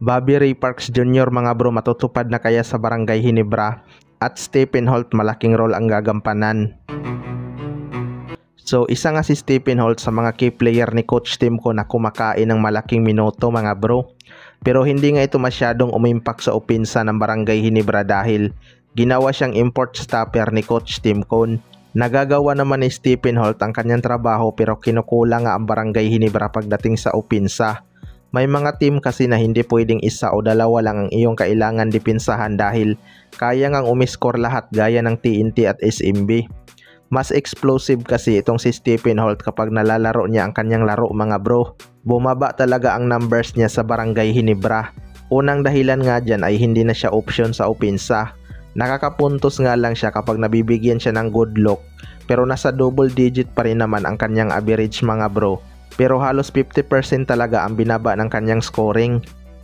Bobby Ray Parks Jr. mga bro, matutupad na kaya sa Barangay Ginebra? At Stephen Holt, malaking role ang gagampanan. So isa nga si Stephen Holt sa mga key player ni Coach Timko na kumakain ng malaking minuto mga bro. Pero hindi nga ito masyadong umimpak sa opensa ng Barangay Ginebra dahil ginawa siyang import stopper ni Coach Timko. Nagagawa naman ni Stephen Holt ang kanyang trabaho pero kinukulang nga ang Barangay Ginebra pagdating sa opensa. May mga team kasi na hindi pwedeng isa o dalawa lang ang iyong kailangan dipinsahan dahil kaya ngang umiscore lahat gaya ng TNT at SMB. Mas explosive kasi itong si Stephen Holt kapag nalalaro niya ang kanyang laro mga bro. Bumaba talaga ang numbers niya sa Barangay Ginebra. Unang dahilan nga dyan ay hindi na siya option sa opensa. Nakakapuntos nga lang siya kapag nabibigyan siya ng good luck pero nasa double digit pa rin naman ang kanyang average mga bro. Pero halos 50% talaga ang binaba ng kanyang scoring.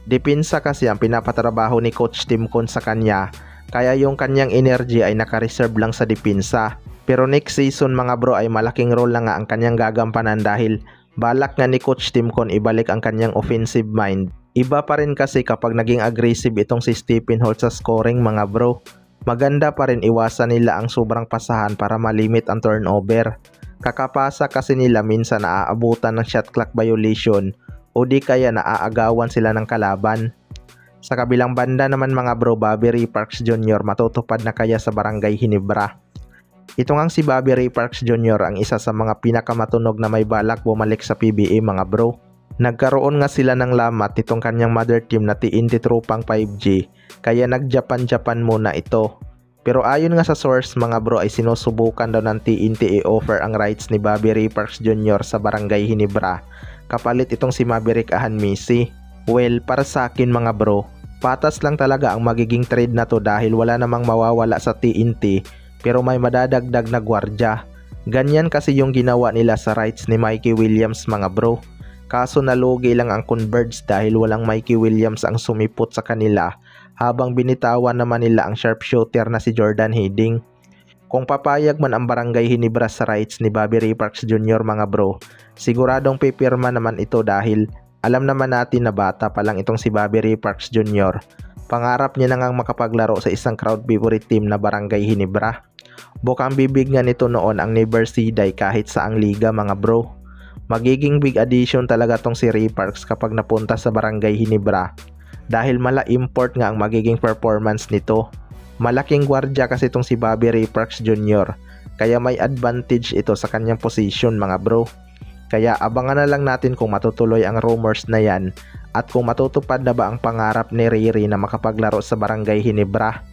Depensa kasi ang pinapatrabaho ni Coach Timko sa kanya, kaya yung kanyang energy ay naka-reserve lang sa depensa. Pero next season mga bro ay malaking role na nga ang kanyang gagampanan dahil balak nga ni Coach Timko ibalik ang kanyang offensive mind. Iba pa rin kasi kapag naging aggressive itong si Stephen Holt sa scoring mga bro. Maganda pa rin iwasan nila ang sobrang pasahan para malimit ang turnover. Kakapasa kasi nila minsan naaabutan ng shot clock violation o di kaya naaagawan sila ng kalaban. Sa kabilang banda naman mga bro, Bobby Ray Parks Jr. matutupad na kaya sa Barangay Ginebra? Ito ngang si Bobby Ray Parks Jr. ang isa sa mga pinakamatunog na may balak bumalik sa PBA mga bro. Nagkaroon nga sila ng lamat itong kanyang mother team na TNT Tropang 5G kaya nag-Japan muna ito. Pero ayon nga sa source mga bro ay sinusubukan daw ng TNT i-offer ang rights ni Bobby Ray Parks Jr. sa Barangay Ginebra kapalit itong si Maverick Ahanmisi. Well, para sa akin mga bro, patas lang talaga ang magiging trade na to dahil wala namang mawawala sa TNT pero may madadagdag na gwardya. Ganyan kasi yung ginawa nila sa rights ni Mikey Williams mga bro. Kaso nalugi lang ang Converge dahil walang Mikey Williams ang sumipot sa kanila habang binitawan naman nila ang sharpshooter na si Jordan Hiddink. Kung papayag man ang Barangay Ginebra sa rights ni Bobby Ray Parks Jr. mga bro, siguradong pipirma naman ito dahil alam naman natin na bata pa lang itong si Bobby Ray Parks Jr. Pangarap niya na ngang makapaglaro sa isang crowd favorite team na Barangay Ginebra. Bukang bibig nga nito noon ang Never Siday kahit sa ang liga mga bro. Magiging big addition talaga tong si Ray Parks kapag napunta sa Barangay Ginebra dahil mala import nga ang magiging performance nito. Malaking gwardya kasi itong si Bobby Ray Parks Jr. kaya may advantage ito sa kanyang position mga bro. Kaya abangan na lang natin kung matutuloy ang rumors na yan at kung matutupad na ba ang pangarap ni Riri na makapaglaro sa Barangay Ginebra.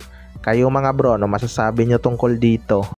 Kayo mga bro, ano masasabi nyo tungkol dito?